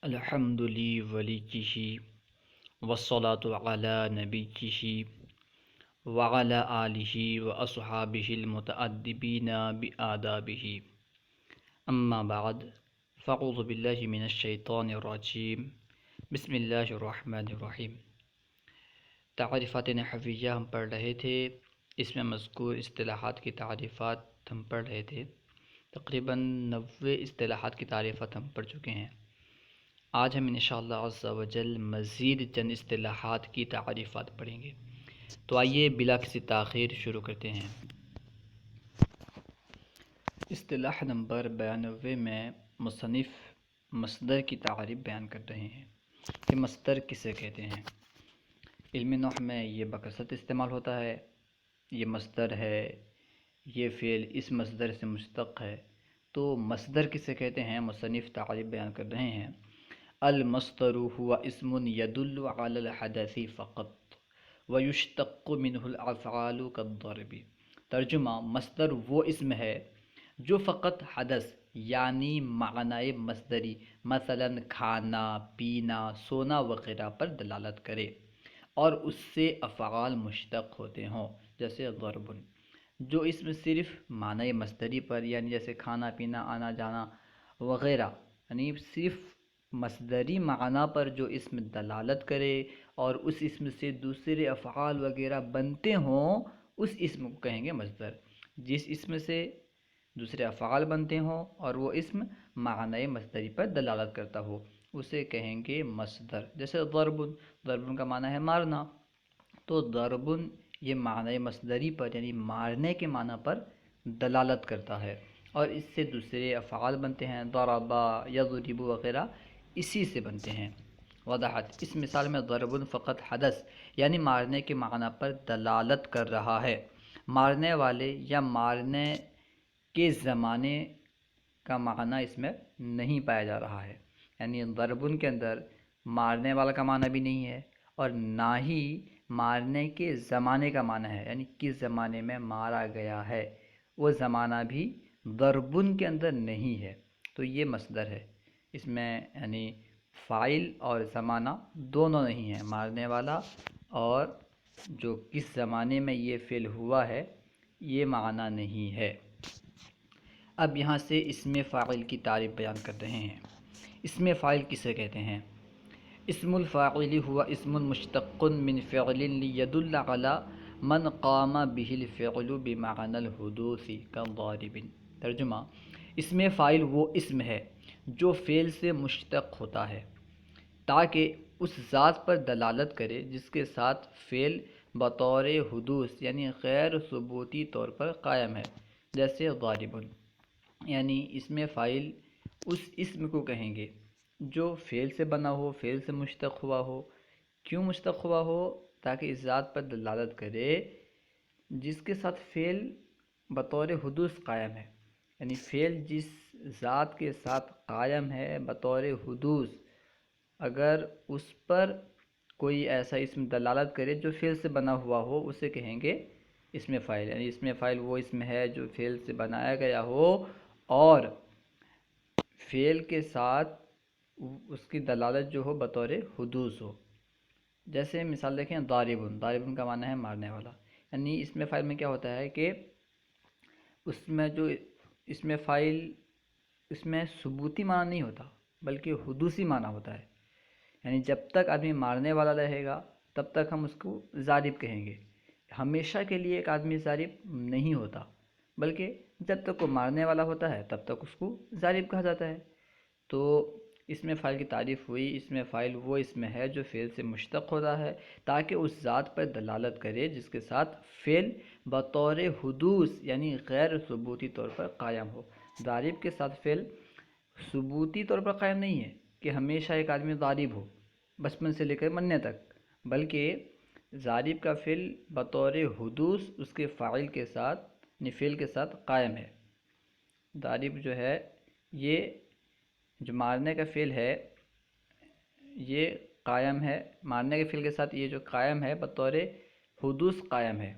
الحمد لوليه والصلاة على نبيه وعلى آله وأصحابه المتأدبين بآدابه أما بعد فأعوذ بالله من الشيطان الرجيم بسم الله الرحمن الرحیم۔ تعریفات نحویہ ہم پڑھ رہے تھے، اس میں مذکور اصطلاحات کی تعریفات ہم پڑھ رہے تھے۔ تقریباً 90 اصطلاحات کی تعریفات ہم پڑھ چکے ہیں۔ آج ہم انشاءاللہ عز و جل مزید چند اصطلاحات کی تعریفات پڑھیں گے، تو آئیے بلا کسی تاخیر شروع کرتے ہیں۔ اصطلاح نمبر 92 میں مصنف مصدر کی تعریف بیان کر رہے ہیں کہ مصدر کسے کہتے ہیں۔ علم نحو میں یہ بکثرت استعمال ہوتا ہے۔ یہ مصدر ہے، یہ فعل اس مصدر سے مشتق ہے، تو مصدر کسے کہتے ہیں؟ مصنف تعریف بیان کر رہے ہیں۔ المصدر هو اسم يدل على الحدث فقط ويشتق منه الافعال كالضرب۔ ترجمہ، مصدر وہ اسم ہے جو فقط حدث یعنی معنی مصدری مثلا کھانا، پینا، سونا وغیرہ پر دلالت کرے اور اس سے افعال مشتق ہوتے ہوں، جیسے ضرب۔ جو اسم صرف معنی مصدری پر یعنی جیسے کھانا، پینا، آنا جانا وغیرہ، یعنی صرف مصدری معنی پر جو اسم دلالت کرے اور اس اسم سے دوسرے افعال وغیرہ بنتے ہوں، اس اسم کو کہیں گے مصدر۔ جس اسم سے دوسرے افعال بنتے ہوں اور وہ اسم معنی مصدری پر دلالت کرتا ہو، اسے کہیں گے مصدر۔ جیسے ضرب، ضرب کا معنی ہے مارنا، تو ضرب یہ معنی مصدری پر یعنی مارنے کے معنی پر دلالت کرتا ہے اور اس سے دوسرے افعال بنتے ہیں، ضرب، یضرب وغیرہ اسی سے بنتے ہیں۔ وضاحت، اس مثال میں ضرب فقط حدث یعنی مارنے کے معنی پر دلالت کر رہا ہے، مارنے والے یا مارنے کے زمانے کا معنی اس میں نہیں پایا جا رہا ہے۔ یعنی ضرب کے اندر مارنے والا کا معنی بھی نہیں ہے اور نہ ہی مارنے کے زمانے کا معنی ہے، یعنی کس زمانے میں مارا گیا ہے وہ زمانہ بھی ضرب کے اندر نہیں ہے، تو یہ مصدر ہے۔ اس میں یعنی فاعل اور زمانہ دونوں نہیں ہیں، مارنے والا اور جو کس زمانے میں یہ فعل ہوا ہے یہ معنی نہیں ہے۔ اب یہاں سے اسم فاعل کی تعریف بیان کر رہے ہیں۔ اسم فاعل کسے کہتے ہیں؟ اسم الفاعل ہوا اسم مشتق من فعل لیدل علی من قام به الفعل بمعنى الحدوث كضارب۔ ترجمہ، اسم فاعل وہ اسم ہے جو فعل سے مشتق ہوتا ہے تاکہ اس ذات پر دلالت کرے جس کے ساتھ فعل بطور حدوث یعنی غیر ثبوتی طور پر قائم ہے، جیسے ضارب۔ یعنی اسم فاعل اس اسم کو کہیں گے جو فعل سے بنا ہو، فعل سے مشتق ہوا ہو۔ کیوں مشتق ہوا ہو؟ تاکہ اس ذات پر دلالت کرے جس کے ساتھ فعل بطور حدوث قائم ہے، یعنی فعل جس ذات کے ساتھ قائم ہے بطور حدوث، اگر اس پر کوئی ایسا اسم دلالت کرے جو فعل سے بنا ہوا ہو، اسے کہیں گے اسم فاعل۔ یعنی اسم فاعل وہ اسم ہے جو فعل سے بنایا گیا ہو اور فعل کے ساتھ اس کی دلالت جو ہو بطور حدوث ہو۔ جیسے مثال دیکھیں، ضارب، ضارب کا معنی ہے مارنے والا۔ یعنی اسم فاعل میں کیا ہوتا ہے کہ اس میں جو اسم فاعل اس میں ثبوتی معنی نہیں ہوتا بلکہ حدوثی معنی ہوتا ہے۔ یعنی جب تک آدمی مارنے والا رہے گا تب تک ہم اس کو ضارب کہیں گے۔ ہمیشہ کے لیے ایک آدمی ضارب نہیں ہوتا بلکہ جب تک وہ مارنے والا ہوتا ہے تب تک اس کو ضارب کہا جاتا ہے۔ تو اسم فاعل کی تعریف ہوئی، اسم فاعل وہ اسم ہے جو فعل سے مشتق ہوتا ہے تاکہ اس ذات پر دلالت کرے جس کے ساتھ فعل بطور حدوث یعنی غیر ثبوتی طور پر قائم ہو۔ ضارب کے ساتھ فعل ثبوتی طور پر قائم نہیں ہے کہ ہمیشہ ایک آدمی ضارب ہو بچپن سے لے کر مرنے تک، بلکہ ضارب کا فعل بطور حدوث اس کے فاعل کے ساتھ یعنی فعل کے ساتھ قائم ہے۔ ضارب جو ہے یہ جو مارنے کا فعل ہے یہ قائم ہے، مارنے کے فعل کے ساتھ یہ جو قائم ہے بطور حدوث قائم ہے،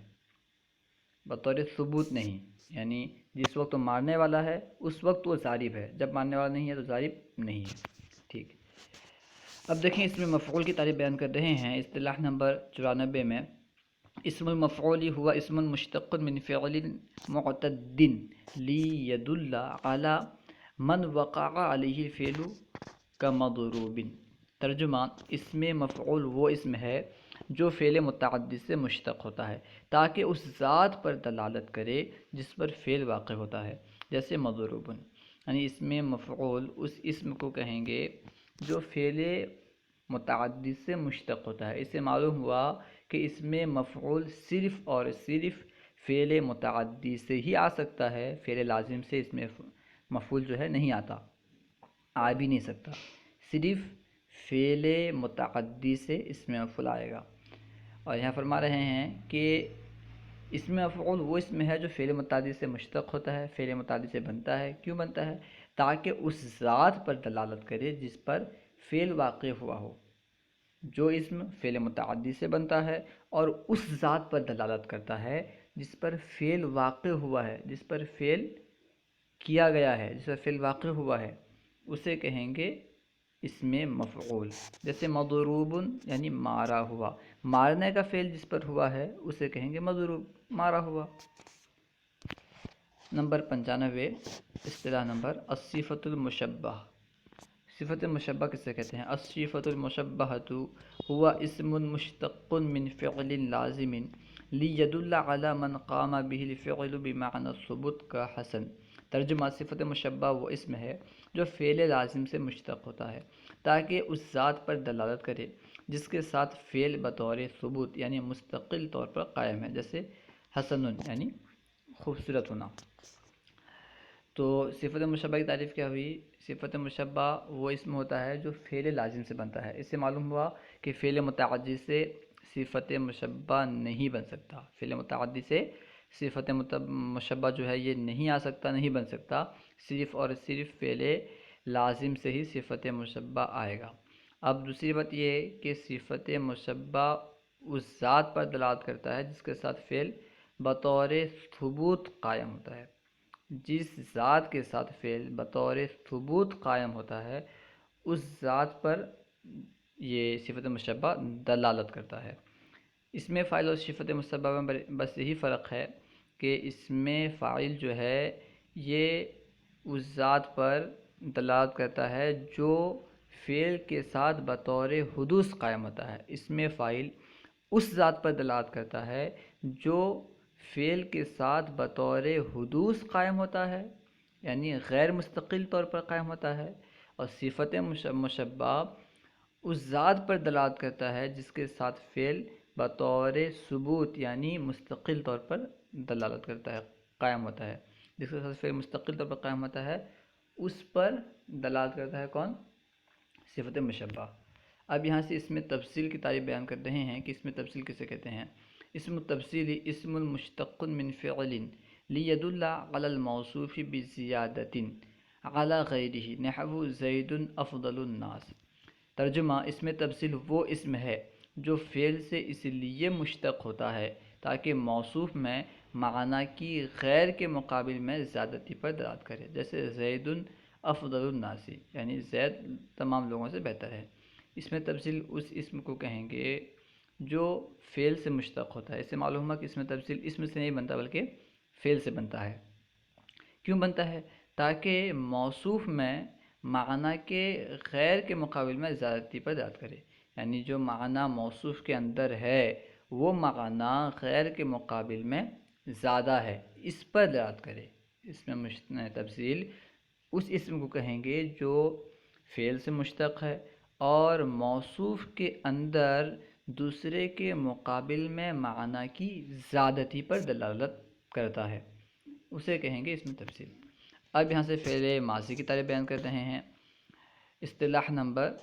بطور ثبوت نہیں۔ یعنی جس وقت وہ مارنے والا ہے اس وقت وہ ضارب ہے، جب مارنے والا نہیں ہے تو ضارب نہیں ہے۔ ٹھیک، اب دیکھیں اس میں مفعول کی تعریف بیان کر رہے ہیں اصطلاح نمبر 94 میں. اسم المفعول هو اسم مشتق من فعل معتد ليدل على من وقع عليه الفعل كمضروب. ترجمہ: اسم مفعول وہ اسم ہے جو فعل متعدی سے مشتق ہوتا ہے تاکہ اس ذات پر دلالت کرے جس پر فعل واقع ہوتا ہے، جیسے مضروب. یعنی اسم مفعول اس اسم کو کہیں گے جو فعل متعدی سے مشتق ہوتا ہے. اس سے معلوم ہوا کہ اسم مفعول صرف اور صرف فعل متعدی سے ہی آ سکتا ہے، فعل لازم سے اسم مفعول جو ہے نہیں آتا، آ بھی نہیں سکتا، صرف فعل متعدی سے اسم مفعول آئے گا. اور یہاں فرما رہے ہیں کہ اسم مفعول وہ اسم ہے جو فعل متعدی سے مشتق ہوتا ہے، فعل متعدی سے بنتا ہے. کیوں بنتا ہے؟ تاکہ اس ذات پر دلالت کرے جس پر فعل واقع ہوا ہو. جو اسم فعل متعدی سے بنتا ہے اور اس ذات پر دلالت کرتا ہے جس پر فعل واقع ہوا ہے، جس پر فعل کیا گیا ہے، جس پر فعل واقع ہوا ہے، اسے کہیں گے اسم مفعول. جیسے مضروب یعنی مارا ہوا، مارنے کا فعل جس پر ہوا ہے اسے کہیں گے مضروب، مارا ہوا. نمبر 95 اصطلاح نمبر الصفۃ المشبہ. صفت مشبہ کسے کہتے ہیں؟ الصفۃ المشبہۃ هو اسم مشتق من فعل لازم لیدل علی من قام به الفعل بمعنى الثبوت كحسن. ترجمہ: صفت مشبہ وہ اسم ہے جو فعل لازم سے مشتق ہوتا ہے تاکہ اس ذات پر دلالت کرے جس کے ساتھ فعل بطور ثبوت یعنی مستقل طور پر قائم ہے، جیسے حسن یعنی خوبصورت ہونا. تو صفت مشبہ کی تعریف کیا ہوئی؟ صفت مشبہ وہ اسم ہوتا ہے جو فعل لازم سے بنتا ہے. اس سے معلوم ہوا کہ فعل متعدی سے صفت مشبہ نہیں بن سکتا، فعل متعدی سے صفت مشبہ جو ہے یہ نہیں آ سکتا، نہیں بن سکتا، صرف اور صرف فعل لازم سے ہی صفت مشبہ آئے گا. اب دوسری بات یہ کہ صفت مشبہ اس ذات پر دلالت کرتا ہے جس کے ساتھ فعل بطور ثبوت قائم ہوتا ہے. جس ذات کے ساتھ فعل بطور ثبوت قائم ہوتا ہے اس ذات پر یہ صفت مشبہ دلالت کرتا ہے. اس میں فاعل اور صفت مشبہ میں بس یہی فرق ہے کہ اس میں فاعل جو ہے یہ اس ذات پر دلالت کرتا ہے جو فعل کے ساتھ بطور حدوث قائم ہوتا ہے. اس میں فاعل اس ذات پر دلالت کرتا ہے جو فعل کے ساتھ بطور حدوث قائم ہوتا ہے، یعنی غیر مستقل طور پر قائم ہوتا ہے. اور صفت مشبہ اس ذات پر دلالت کرتا ہے جس کے ساتھ فعل بطور ثبوت یعنی مستقل طور پر دلالت کرتا ہے، قائم ہوتا ہے. جس کے ساتھ فعل مستقل طور پر قائم ہوتا ہے اس پر دلالت کرتا ہے کون؟ صفت مشبہ. اب یہاں سے اس میں تفصیل کی تعریف بیان کر رہے ہیں کہ اس میں تفصیل کسے کہتے ہیں. اسم التفصیل اسم مشتق من فعل لیدل علی الموصوف بزیادۃ علی غیرہ نحو زید افضل الناس. ترجمہ: اس میں تفصیل وہ اسم ہے جو فعل سے اس لیے مشتق ہوتا ہے تاکہ موصوف میں معنی کی غیر کے مقابل میں زیادتی پر دلالت کرے، جیسے زید افضل الناس یعنی زید تمام لوگوں سے بہتر ہے. اس میں تفصیل اس اسم کو کہیں گے جو فعل سے مشتق ہوتا ہے. اس سے معلوم ہوا کہ اس میں تفصیل اسم سے نہیں بنتا بلکہ فعل سے بنتا ہے. کیوں بنتا ہے؟ تاکہ موصوف میں معنی کے غیر کے مقابل میں زیادتی پر دلالت کرے، یعنی جو معنی موصوف کے اندر ہے وہ معنی غیر کے مقابل میں زیادہ ہے، اس پر دلالت کرے. اس میں تفصیل اس اسم کو کہیں گے جو فعل سے مشتق ہے اور موصوف کے اندر دوسرے کے مقابل میں معنی کی زیادتی پر دلالت کرتا ہے، اسے کہیں گے اس میں تفصیل. اب یہاں سے فعل ماضی کی تعریف بیان کر رہے ہیں. اصطلاح نمبر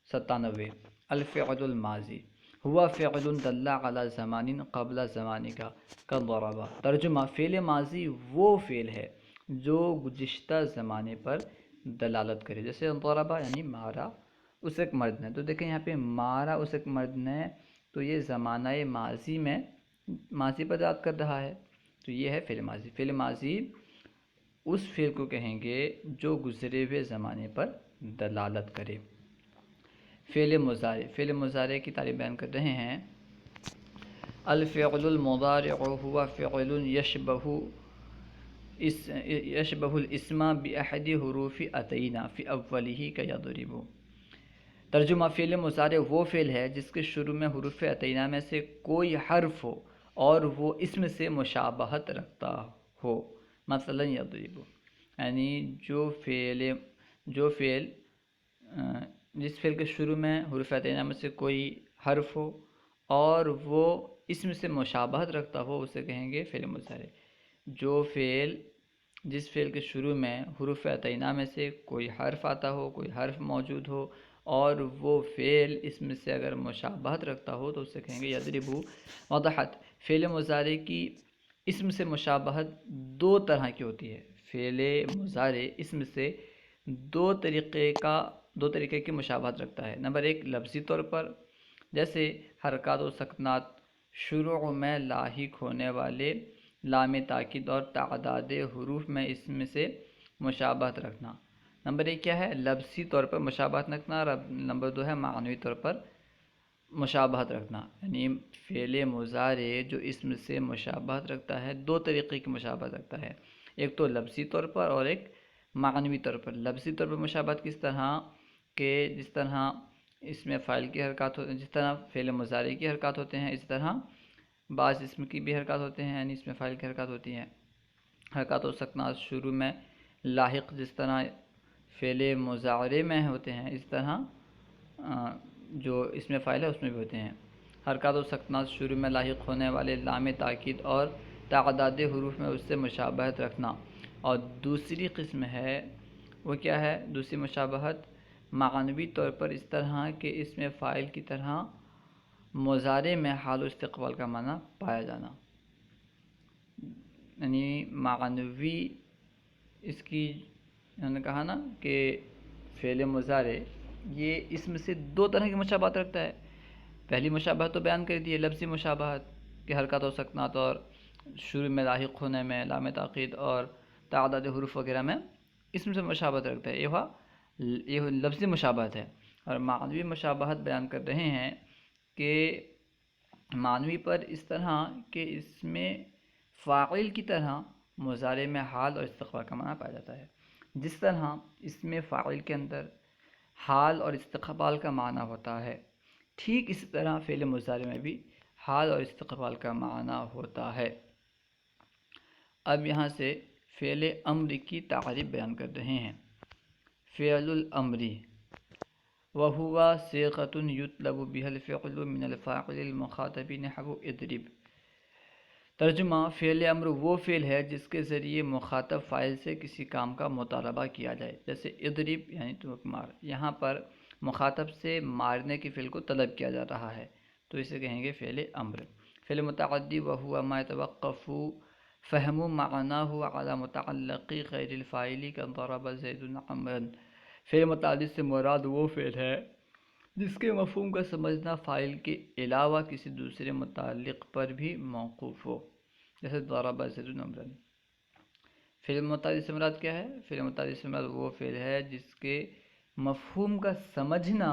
97 الفعل الماضی ہوا فعل دل علی زمان قبل زمانک کضرب. ترجمہ: فعل ماضی وہ فعل ہے جو گزشتہ زمانے پر دلالت کرے، جیسے ضرب یعنی مارا اس ایک مرد نے. تو دیکھیں یہاں پہ مارا اس ایک مرد نے، تو یہ زمانہ ماضی میں ماضی پر دلالت کر رہا ہے، تو یہ ہے فعل ماضی. فعل ماضی اس فعل کو کہیں گے جو گزرے ہوئے زمانے پر دلالت کرے. فعل مضارع کی تعریف بیان کر رہے ہیں۔ الفعل المضارع هو فعل يشبه الاسم بأحد حروف أتينا في أوله كيضرب۔ ترجمہ، فعل مضارع وہ فعل ہے جس کے شروع میں حروف اتینہ میں سے کوئی حرف ہو اور وہ اسم سے مشابہت رکھتا ہو، مثلا یضرب، یعنی جس فعل کے شروع میں حروف اتینہ میں سے کوئی حرف ہو اور وہ اسم سے مشابہت رکھتا ہو اسے کہیں گے فعل مضارع۔ جس فعل کے شروع میں حروف اتینہ میں سے کوئی حرف آتا ہو، کوئی حرف موجود ہو اور وہ فعل اسم سے اگر مشابہت رکھتا ہو تو اسے کہیں گے یضرب۔ وضحت، فعل مضارع کی اسم سے مشابہت دو طرح کی ہوتی ہے۔ فعل مضارع اسم سے دو طریقے کی مشابہت رکھتا ہے۔ نمبر ایک، لفظی طور پر، جیسے حرکات و سکنات شروع میں لاحق ہونے والے لام تاکید اور تعداد حروف میں اسم سے مشابہت رکھنا۔ نمبر ایک کیا ہے؟ لفظی طور پر مشابہت رکھنا، اور نمبر دو ہے معنوی طور پر مشابہت رکھنا۔ یعنی فعل مضارع جو اسم سے مشابہت رکھتا ہے، دو طریقے کی مشابہت رکھتا ہے، ایک تو لفظی طور پر اور ایک معنوی طور پر۔ لفظی طور پر مشابہت کس طرح کہ جس طرح اس میں فاعل کی حرکات ہوتے ہیں، جس طرح فعل مضارع کی حرکات ہوتے ہیں، اس طرح بعض اسم کی بھی حرکات ہوتے ہیں، یعنی اس میں فاعل کی حرکات ہوتی ہیں۔ حرکات و سکنات شروع میں لاحق جس طرح فعل مضارع میں ہوتے ہیں، اس طرح جو اس میں فاعل ہے اس میں بھی ہوتے ہیں۔ حرکات و سکنات شروع میں لاحق ہونے والے لام تاکید اور تعداد حروف میں اس سے مشابہت رکھنا۔ اور دوسری قسم ہے، وہ کیا ہے؟ دوسری مشابہت معنوی طور پر، اس طرح کہ اس میں فاعل کی طرح مضارع میں حال و استقبال کا معنی پایا جانا۔ یعنی معنوی، اس کی انہوں نے کہا نا کہ فعل مضارع یہ اسم سے دو طرح کی مشابہت رکھتا ہے۔ پہلی مشابہت تو بیان کر دی ہے، لفظی مشابہت کہ حرکات و سکنات اور شروع میں لاحق ہونے میں لام تاکید اور تعداد حروف وغیرہ میں اسم سے مشابہت رکھتا ہے، یہ لفظی مشابہت ہے۔ اور معنوی مشابہت بیان کر رہے ہیں کہ معنوی پر اس طرح کہ اس میں فاعل کی طرح مضارع میں حال اور استقبال کا معنی پایا جاتا ہے۔ جس طرح اس میں فاعل کے اندر حال اور استقبال کا معنی ہوتا ہے، ٹھیک اسی طرح فعل مضارع میں بھی حال اور استقبال کا معنی ہوتا ہے۔ اب یہاں سے فعل امر کی تعریف بیان کر رہے ہیں۔ فعل الامر وہو صیغۃ یطلب بها الفعل من الفاعل المخاطب نحو اضرب۔ ترجمہ، فعل امر وہ فعل ہے جس کے ذریعے مخاطب فاعل سے کسی کام کا مطالبہ کیا جائے، جیسے اضرب یعنی تو مار۔ یہاں پر مخاطب سے مارنے کے فعل کو طلب کیا جا رہا ہے تو اسے کہیں گے فعل امر۔ فعل متعدی وہو ما يتوقف فہم معناہ علی متعلق غیر الفاعل كضرب زید عمرا۔ فعل متعدی سے مراد وہ فعل ہے جس کے مفہوم کا سمجھنا فاعل کے علاوہ کسی دوسرے متعلق پر بھی موقوف ہو، جیسے ضرب زید عمرا۔ فعل متعدی سے مراد کیا ہے؟ فعل متعدی سے مراد وہ فعل ہے جس کے مفہوم کا سمجھنا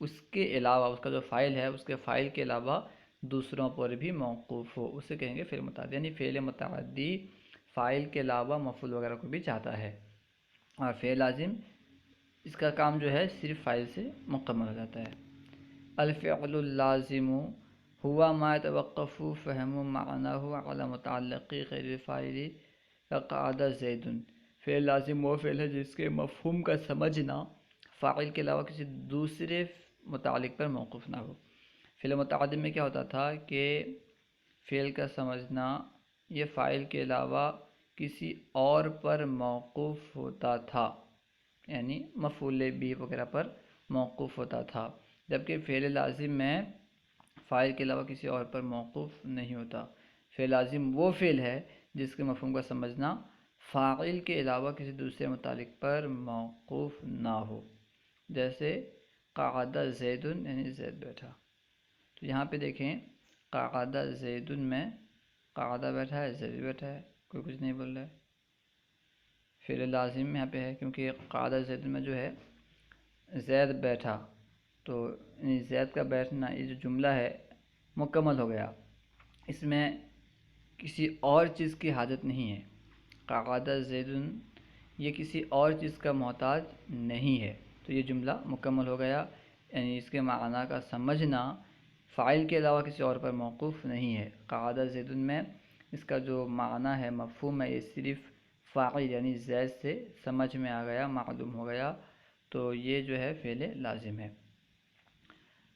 اس کے علاوہ، اس کا جو فاعل ہے اس کے فاعل کے علاوہ دوسروں پر بھی موقوف ہو، اسے کہیں گے فعل متعدی۔ یعنی فعل متعدی فاعل کے علاوہ مفعول وغیرہ کو بھی چاہتا ہے، اور فعل لازم اس کا کام جو ہے صرف فاعل سے مکمل ہو جاتا ہے۔ الفعل اللازم ہوا ما يتوقف فہم معناہ علی متعلق غیر الفاعل كقعد زید۔ فعل لازم وہ فعل ہے جس کے مفہوم کا سمجھنا فاعل کے علاوہ کسی دوسرے متعلق پر موقوف نہ ہو۔ فعل متعدی میں کیا ہوتا تھا کہ فعل کا سمجھنا یہ فاعل کے علاوہ کسی اور پر موقوف ہوتا تھا، یعنی مفعول بھی وغیرہ پر موقوف ہوتا تھا، جبکہ فعل لازم میں فاعل کے علاوہ کسی اور پر موقوف نہیں ہوتا۔ فعل لازم وہ فعل ہے جس کے مفہوم کا سمجھنا فاعل کے علاوہ کسی دوسرے متعلق پر موقوف نہ ہو، جیسے قعد زید یعنی زید بیٹھا۔ تو یہاں پہ دیکھیں قعد زید میں قعد بیٹھا ہے، زید بیٹھا ہے، کوئی کچھ نہیں بول رہا ہے۔ فعل لازم یہاں پہ ہے کیونکہ قعد زید میں جو ہے زید بیٹھا، تو زید کا بیٹھنا یہ جو جملہ ہے مکمل ہو گیا، اس میں کسی اور چیز کی حاجت نہیں ہے۔ قعد زید، یہ کسی اور چیز کا محتاج نہیں ہے، تو یہ جملہ مکمل ہو گیا، یعنی اس کے معنی کا سمجھنا فاعل کے علاوہ کسی اور پر موقوف نہیں ہے۔ قعد زید میں اس کا جو معنی ہے، مفہوم ہے، یہ صرف فاعل یعنی زید سے سمجھ میں آ گیا، معلوم ہو گیا، تو یہ جو ہے فعل لازم ہے۔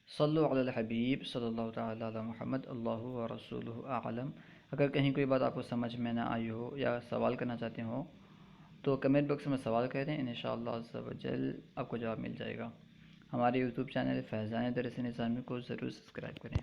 صلو علی الحبیب صلی اللہ تعالی علی محمد، اللہ و رسولہ اعلم۔ اگر کہیں کوئی بات آپ کو سمجھ میں نہ آئی ہو یا سوال کرنا چاہتے ہو تو کمنٹ باکس میں سوال کریں، انشاءاللہ عز و جل آپ کو جواب مل جائے گا۔ ہمارے یوٹیوب چینل فیضان درس نظامی کو ضرور سبسکرائب کریں۔